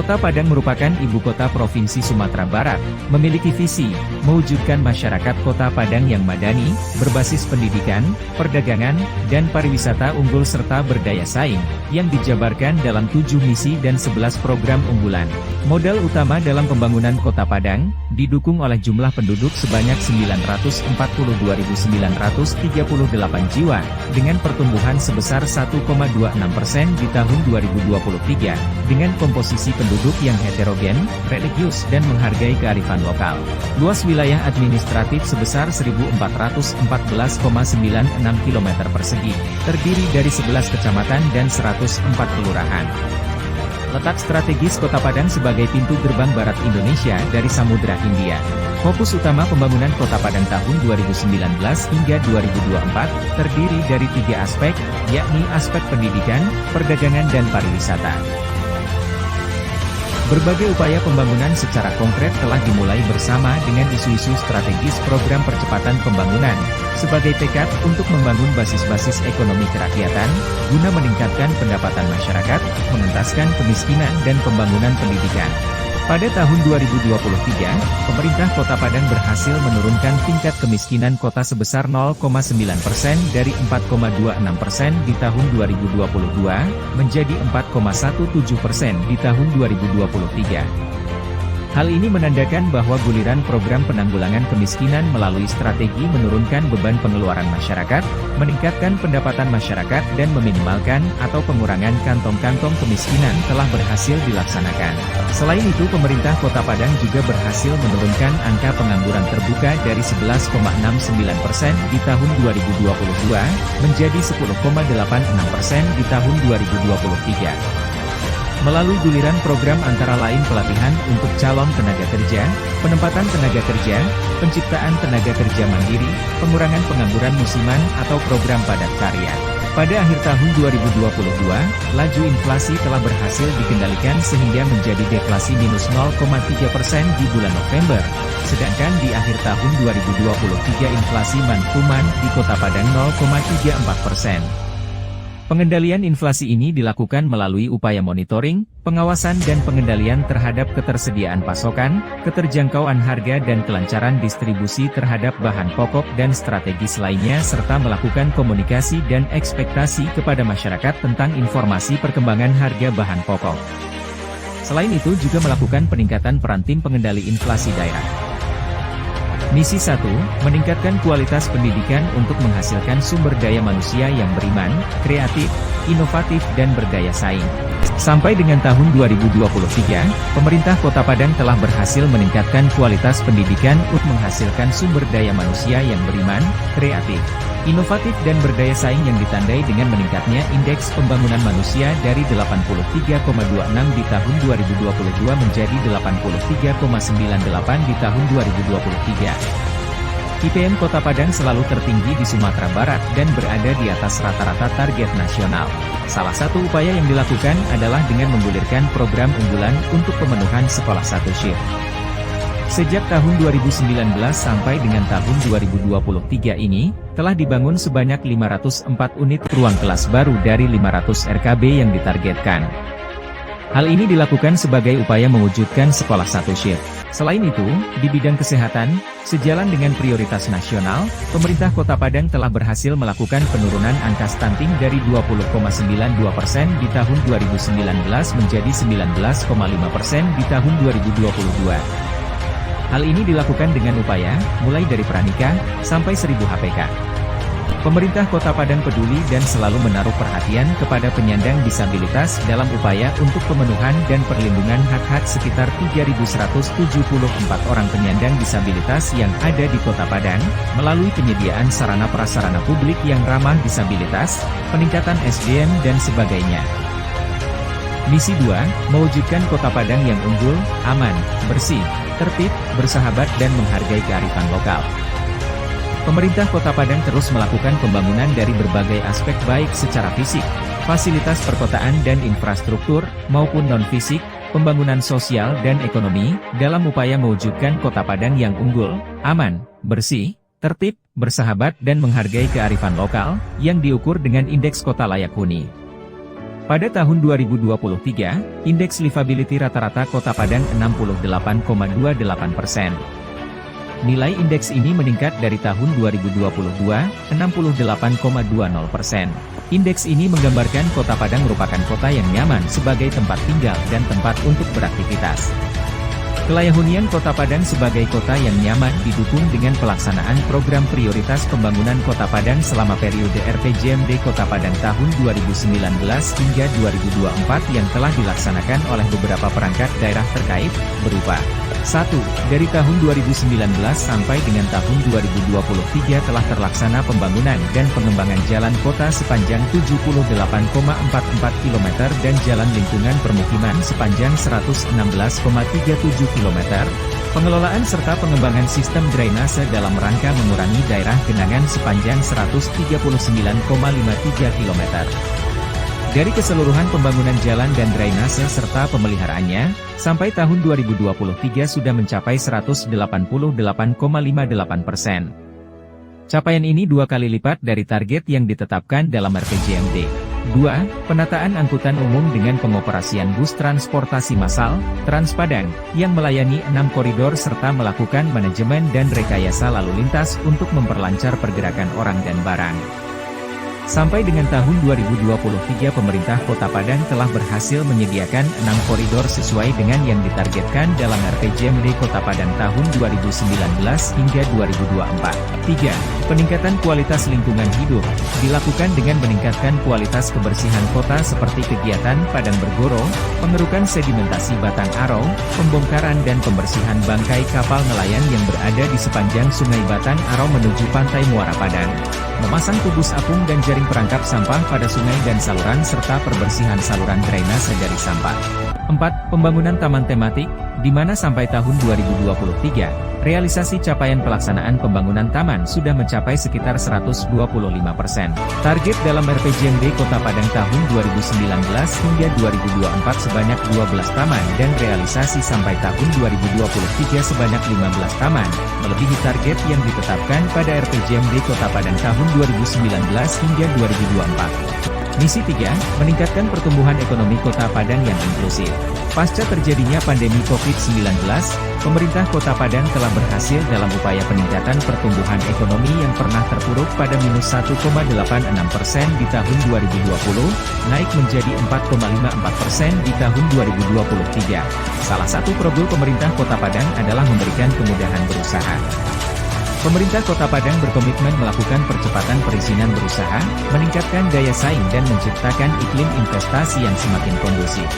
Kota Padang merupakan ibu kota Provinsi Sumatera Barat, memiliki visi, mewujudkan masyarakat Kota Padang yang madani, berbasis pendidikan, perdagangan, dan pariwisata unggul serta berdaya saing, yang dijabarkan dalam 7 misi dan 11 program unggulan. Modal utama dalam pembangunan Kota Padang, didukung oleh jumlah penduduk sebanyak 942.938 jiwa, dengan pertumbuhan sebesar 1,26% di tahun 2023, dengan komposisi penduduk yang heterogen, religius dan menghargai kearifan lokal. Luas wilayah administratif sebesar 1.414,96 km persegi, terdiri dari 11 kecamatan dan 104 kelurahan. Letak strategis Kota Padang sebagai pintu gerbang barat Indonesia dari Samudra Hindia. Fokus utama pembangunan Kota Padang tahun 2019 hingga 2024, terdiri dari 3 aspek, yakni aspek pendidikan, perdagangan dan pariwisata. Berbagai upaya pembangunan secara konkret telah dimulai bersama dengan isu-isu strategis program percepatan pembangunan, sebagai tekad untuk membangun basis-basis ekonomi kerakyatan, guna meningkatkan pendapatan masyarakat, mengentaskan kemiskinan dan pembangunan pendidikan. Pada tahun 2023, pemerintah Kota Padang berhasil menurunkan tingkat kemiskinan kota sebesar 0,9% dari 4,26% di tahun 2022, menjadi 4,17% di tahun 2023. Hal ini menandakan bahwa guliran program penanggulangan kemiskinan melalui strategi menurunkan beban pengeluaran masyarakat, meningkatkan pendapatan masyarakat dan meminimalkan atau pengurangan kantong-kantong kemiskinan telah berhasil dilaksanakan. Selain itu, pemerintah Kota Padang juga berhasil menurunkan angka pengangguran terbuka dari 11,69% di tahun 2022, menjadi 10,86% di tahun 2023. Melalui guliran program antara lain pelatihan untuk calon tenaga kerja, penempatan tenaga kerja, penciptaan tenaga kerja mandiri, pengurangan pengangguran musiman atau program padat karya. Pada akhir tahun 2022, laju inflasi telah berhasil dikendalikan sehingga menjadi deflasi minus 0,3% di bulan November, sedangkan di akhir tahun 2023 inflasi mantuman di Kota Padang 0,34%. Pengendalian inflasi ini dilakukan melalui upaya monitoring, pengawasan dan pengendalian terhadap ketersediaan pasokan, keterjangkauan harga dan kelancaran distribusi terhadap bahan pokok dan strategis lainnya serta melakukan komunikasi dan ekspektasi kepada masyarakat tentang informasi perkembangan harga bahan pokok. Selain itu juga melakukan peningkatan peran tim pengendali inflasi daerah. Misi 1, meningkatkan kualitas pendidikan untuk menghasilkan sumber daya manusia yang beriman, kreatif, inovatif dan berdaya saing. Sampai dengan tahun 2023, pemerintah Kota Padang telah berhasil meningkatkan kualitas pendidikan untuk menghasilkan sumber daya manusia yang beriman, kreatif, inovatif dan berdaya saing yang ditandai dengan meningkatnya indeks pembangunan manusia dari 83,26 di tahun 2022 menjadi 83,98 di tahun 2023. IPM Kota Padang selalu tertinggi di Sumatera Barat dan berada di atas rata-rata target nasional. Salah satu upaya yang dilakukan adalah dengan menggulirkan program unggulan untuk pemenuhan sekolah 1 shift. Sejak tahun 2019 sampai dengan tahun 2023 ini, telah dibangun sebanyak 504 unit ruang kelas baru dari 500 RKB yang ditargetkan. Hal ini dilakukan sebagai upaya mewujudkan sekolah 1 shift. Selain itu, di bidang kesehatan, sejalan dengan prioritas nasional, pemerintah Kota Padang telah berhasil melakukan penurunan angka stunting dari 20,92% di tahun 2019 menjadi 19,5% di tahun 2022. Hal ini dilakukan dengan upaya, mulai dari pranikah, sampai 1000 HPK. Pemerintah Kota Padang peduli dan selalu menaruh perhatian kepada penyandang disabilitas dalam upaya untuk pemenuhan dan perlindungan hak-hak sekitar 3.174 orang penyandang disabilitas yang ada di Kota Padang, melalui penyediaan sarana prasarana publik yang ramah disabilitas, peningkatan SDM dan sebagainya. Misi 2, mewujudkan Kota Padang yang unggul, aman, bersih, tertib, bersahabat dan menghargai kearifan lokal. Pemerintah Kota Padang terus melakukan pembangunan dari berbagai aspek baik secara fisik, fasilitas perkotaan dan infrastruktur, maupun non-fisik, pembangunan sosial dan ekonomi, dalam upaya mewujudkan Kota Padang yang unggul, aman, bersih, tertib, bersahabat dan menghargai kearifan lokal, yang diukur dengan indeks kota layak huni. Pada tahun 2023, indeks livability rata-rata Kota Padang 68,28%. Nilai indeks ini meningkat dari tahun 2022, 68,20%. Indeks ini menggambarkan Kota Padang merupakan kota yang nyaman sebagai tempat tinggal dan tempat untuk beraktivitas. Kelayahunian Kota Padang sebagai kota yang nyaman didukung dengan pelaksanaan program prioritas pembangunan Kota Padang selama periode RPJMD Kota Padang tahun 2019 hingga 2024 yang telah dilaksanakan oleh beberapa perangkat daerah terkait, berupa 1. Dari tahun 2019 sampai dengan tahun 2023 telah terlaksana pembangunan dan pengembangan jalan kota sepanjang 78,44 km dan jalan lingkungan permukiman sepanjang 116,37 km, pengelolaan serta pengembangan sistem drainase dalam rangka mengurangi daerah genangan sepanjang 139,53 km. Dari keseluruhan pembangunan jalan dan drainase serta pemeliharaannya, sampai tahun 2023 sudah mencapai 188,58%. Capaian ini 2 kali lipat dari target yang ditetapkan dalam RPJMD. 2. Penataan angkutan umum dengan pengoperasian bus transportasi massal, Trans Padang, yang melayani 6 koridor serta melakukan manajemen dan rekayasa lalu lintas untuk memperlancar pergerakan orang dan barang. Sampai dengan tahun 2023 pemerintah Kota Padang telah berhasil menyediakan 6 koridor sesuai dengan yang ditargetkan dalam RPJMD Kota Padang tahun 2019 hingga 2024. 3. Peningkatan kualitas lingkungan hidup, dilakukan dengan meningkatkan kualitas kebersihan kota seperti kegiatan padang bergoro, pengerukan sedimentasi batang arau, pembongkaran dan pembersihan bangkai kapal nelayan yang berada di sepanjang Sungai Batang Arau menuju Pantai Muara Padang, memasang kubus apung dan jaring perangkap sampah pada sungai dan saluran serta perbersihan saluran drainase dari sampah. 4. Pembangunan taman tematik, di mana sampai tahun 2023, realisasi capaian pelaksanaan pembangunan taman sudah mencapai sekitar 125%. Target dalam RPJMD Kota Padang tahun 2019 hingga 2024 sebanyak 12 taman dan realisasi sampai tahun 2023 sebanyak 15 taman, melebihi target yang ditetapkan pada RPJMD Kota Padang tahun 2019 hingga 2024. Misi 3, meningkatkan pertumbuhan ekonomi Kota Padang yang inklusif. Pasca terjadinya pandemi COVID-19, pemerintah Kota Padang telah berhasil dalam upaya peningkatan pertumbuhan ekonomi yang pernah terpuruk pada -1,86% di tahun 2020, naik menjadi 4,54% di tahun 2023. Salah satu program pemerintah Kota Padang adalah memberikan kemudahan berusaha. Pemerintah Kota Padang berkomitmen melakukan percepatan perizinan berusaha, meningkatkan daya saing dan menciptakan iklim investasi yang semakin kondusif.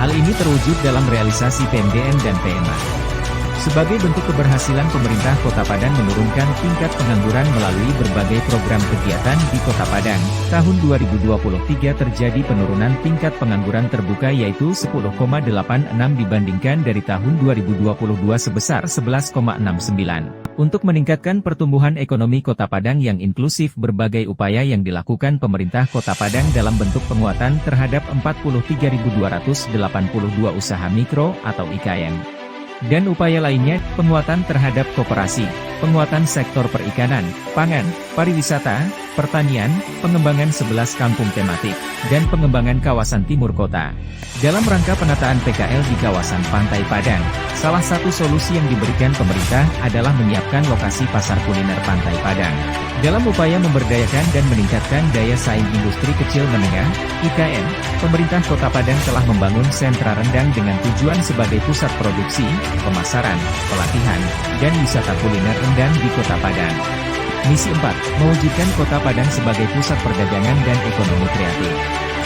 Hal ini terwujud dalam realisasi PMDN dan PMA. Sebagai bentuk keberhasilan pemerintah Kota Padang menurunkan tingkat pengangguran melalui berbagai program kegiatan di Kota Padang, tahun 2023 terjadi penurunan tingkat pengangguran terbuka yaitu 10,86 dibandingkan dari tahun 2022 sebesar 11,69. Untuk meningkatkan pertumbuhan ekonomi Kota Padang yang inklusif, berbagai upaya yang dilakukan pemerintah Kota Padang dalam bentuk penguatan terhadap 43.282 usaha mikro atau IKM. Dan upaya lainnya, penguatan terhadap koperasi, penguatan sektor perikanan, pangan, pariwisata, pertanian, pengembangan 11 kampung tematik, dan pengembangan kawasan timur kota. Dalam rangka penataan PKL di kawasan Pantai Padang, salah satu solusi yang diberikan pemerintah adalah menyiapkan lokasi pasar kuliner Pantai Padang. Dalam upaya memberdayakan dan meningkatkan daya saing industri kecil menengah, IKM, pemerintah Kota Padang telah membangun sentra rendang dengan tujuan sebagai pusat produksi, pemasaran, pelatihan, dan wisata kuliner rendang di Kota Padang. Misi 4, mewujudkan Kota Padang sebagai pusat perdagangan dan ekonomi kreatif.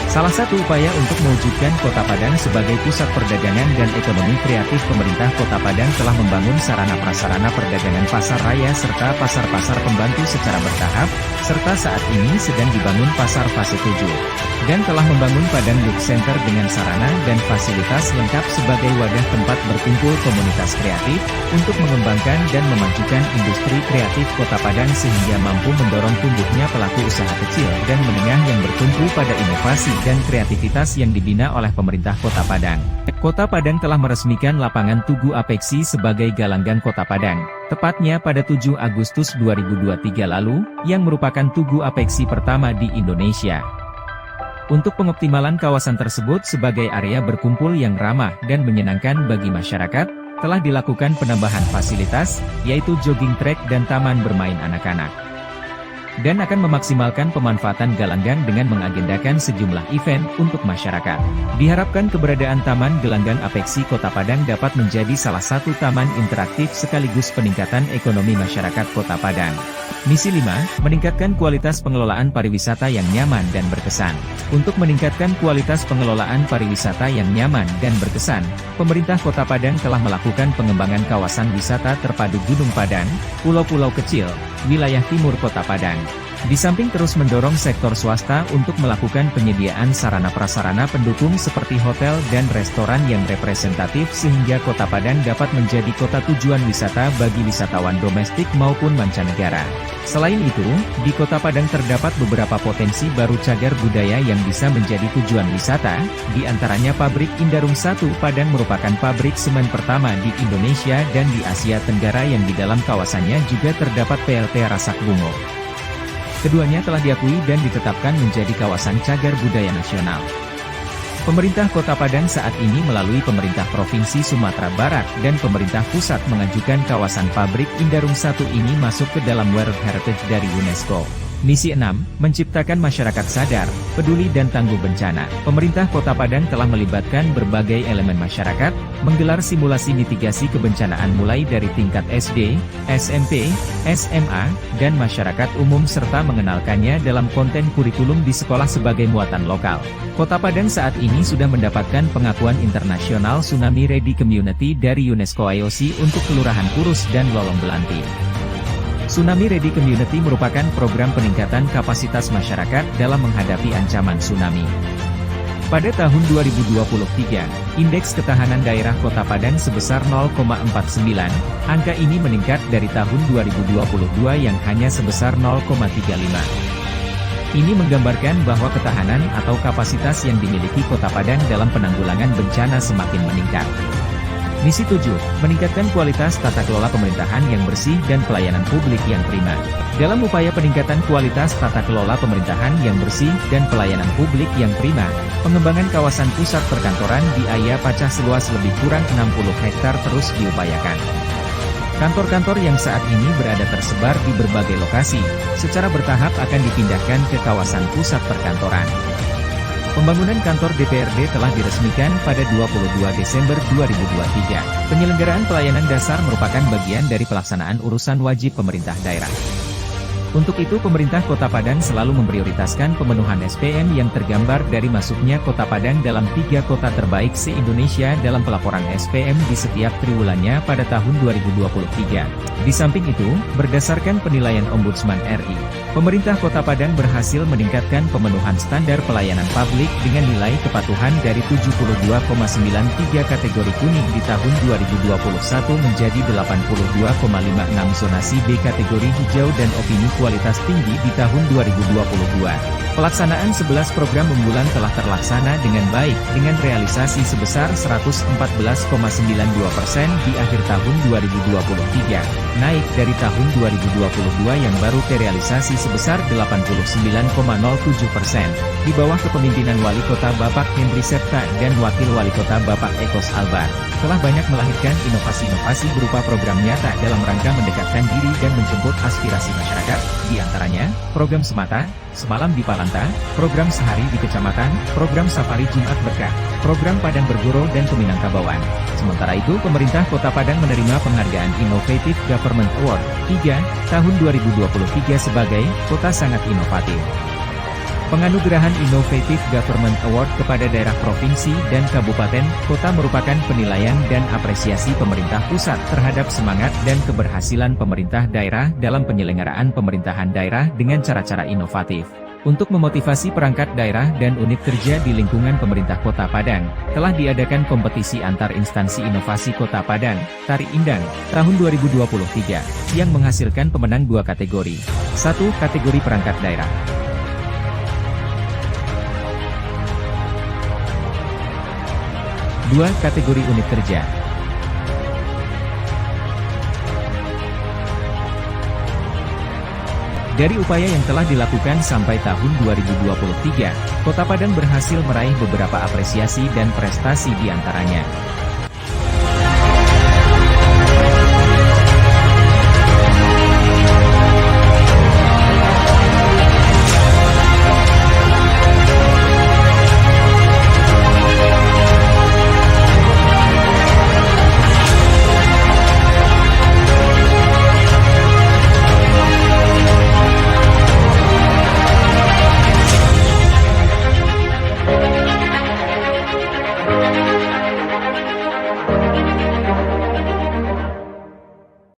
Salah satu upaya untuk mewujudkan Kota Padang sebagai pusat perdagangan dan ekonomi kreatif, pemerintah Kota Padang telah membangun sarana-prasarana perdagangan pasar raya serta pasar-pasar pembantu secara bertahap, serta saat ini sedang dibangun pasar fase 7. Dan telah membangun Padang Youth Center dengan sarana dan fasilitas lengkap sebagai wadah tempat berkumpul komunitas kreatif, untuk mengembangkan dan memajukan industri kreatif Kota Padang sehingga mampu mendorong tumbuhnya pelaku usaha kecil dan menengah yang bertumpu pada inovasi dan kreativitas yang dibina oleh pemerintah Kota Padang. Kota Padang telah meresmikan lapangan Tugu Apeksi sebagai Galanggang Kota Padang, tepatnya pada 7 Agustus 2023 lalu, yang merupakan Tugu Apeksi pertama di Indonesia. Untuk pengoptimalan kawasan tersebut sebagai area berkumpul yang ramah dan menyenangkan bagi masyarakat, telah dilakukan penambahan fasilitas, yaitu jogging track dan taman bermain anak-anak. Dan akan memaksimalkan pemanfaatan Gelanggang dengan mengagendakan sejumlah event untuk masyarakat. Diharapkan keberadaan Taman Gelanggang Apeksi Kota Padang dapat menjadi salah satu taman interaktif sekaligus peningkatan ekonomi masyarakat Kota Padang. Misi 5, meningkatkan kualitas pengelolaan pariwisata yang nyaman dan berkesan. Untuk meningkatkan kualitas pengelolaan pariwisata yang nyaman dan berkesan, pemerintah Kota Padang telah melakukan pengembangan kawasan wisata terpadu Gunung Padang, pulau-pulau kecil, wilayah timur Kota Padang. Di samping terus mendorong sektor swasta untuk melakukan penyediaan sarana-prasarana pendukung seperti hotel dan restoran yang representatif sehingga Kota Padang dapat menjadi kota tujuan wisata bagi wisatawan domestik maupun mancanegara. Selain itu, di Kota Padang terdapat beberapa potensi baru cagar budaya yang bisa menjadi tujuan wisata, di antaranya pabrik Indarung 1 Padang merupakan pabrik semen pertama di Indonesia dan di Asia Tenggara yang di dalam kawasannya juga terdapat PLT Rasak Bungo. Keduanya telah diakui dan ditetapkan menjadi kawasan cagar budaya nasional. Pemerintah Kota Padang saat ini melalui pemerintah Provinsi Sumatera Barat dan pemerintah pusat mengajukan kawasan pabrik Indarung 1 ini masuk ke dalam World Heritage dari UNESCO. Misi 6, menciptakan masyarakat sadar, peduli dan tangguh bencana. Pemerintah Kota Padang telah melibatkan berbagai elemen masyarakat, menggelar simulasi mitigasi kebencanaan mulai dari tingkat SD, SMP, SMA, dan masyarakat umum serta mengenalkannya dalam konten kurikulum di sekolah sebagai muatan lokal. Kota Padang saat ini sudah mendapatkan pengakuan internasional Tsunami Ready Community dari UNESCO IOC untuk Kelurahan Purus dan Lolong Belanti. Tsunami Ready Community merupakan program peningkatan kapasitas masyarakat dalam menghadapi ancaman tsunami. Pada tahun 2023, indeks ketahanan daerah Kota Padang sebesar 0,49, angka ini meningkat dari tahun 2022 yang hanya sebesar 0,35. Ini menggambarkan bahwa ketahanan atau kapasitas yang dimiliki Kota Padang dalam penanggulangan bencana semakin meningkat. Misi 7, meningkatkan kualitas tata kelola pemerintahan yang bersih dan pelayanan publik yang prima. Dalam upaya peningkatan kualitas tata kelola pemerintahan yang bersih dan pelayanan publik yang prima, pengembangan kawasan pusat perkantoran di Aya Pacah seluas lebih kurang 60 hektar terus diupayakan. Kantor-kantor yang saat ini berada tersebar di berbagai lokasi, secara bertahap akan dipindahkan ke kawasan pusat perkantoran. Pembangunan kantor DPRD telah diresmikan pada 22 Desember 2023. Penyelenggaraan pelayanan dasar merupakan bagian dari pelaksanaan urusan wajib pemerintah daerah. Untuk itu pemerintah Kota Padang selalu memprioritaskan pemenuhan SPM yang tergambar dari masuknya Kota Padang dalam 3 kota terbaik se-Indonesia dalam pelaporan SPM di setiap triwulannya pada tahun 2023. Di samping itu, berdasarkan penilaian Ombudsman RI, pemerintah Kota Padang berhasil meningkatkan pemenuhan standar pelayanan publik dengan nilai kepatuhan dari 72,93 kategori kuning di tahun 2021 menjadi 82,56 zonasi B kategori hijau dan opini kualitas tinggi di tahun 2022. Pelaksanaan 11 program unggulan telah terlaksana dengan baik, dengan realisasi sebesar 114,92% di akhir tahun 2023, naik dari tahun 2022 yang baru terrealisasi sebesar 89,07%, di bawah kepemimpinan Wali Kota Bapak Henry Septa dan Wakil Wali Kota Bapak Ekos Albar, telah banyak melahirkan inovasi-inovasi berupa program nyata dalam rangka mendekatkan diri dan menjemput aspirasi masyarakat, di antaranya, program Semata, Semalam di Palanta, program Sehari di Kecamatan, program Safari Jumat Berkah, program Padang Bergoro dan Peminangkabauan. Sementara itu pemerintah Kota Padang menerima penghargaan Innovative Government Award 3, tahun 2023 sebagai Kota Sangat Inovatif. Penganugerahan Innovative Government Award kepada daerah provinsi dan kabupaten kota merupakan penilaian dan apresiasi pemerintah pusat terhadap semangat dan keberhasilan pemerintah daerah dalam penyelenggaraan pemerintahan daerah dengan cara-cara inovatif. Untuk memotivasi perangkat daerah dan unit kerja di lingkungan pemerintah Kota Padang, telah diadakan kompetisi antar instansi inovasi Kota Padang, Tari Indang, tahun 2023, yang menghasilkan pemenang 2 kategori. 1. Kategori perangkat daerah. 2. Kategori unit kerja. Dari upaya yang telah dilakukan sampai tahun 2023, Kota Padang berhasil meraih beberapa apresiasi dan prestasi di antaranya.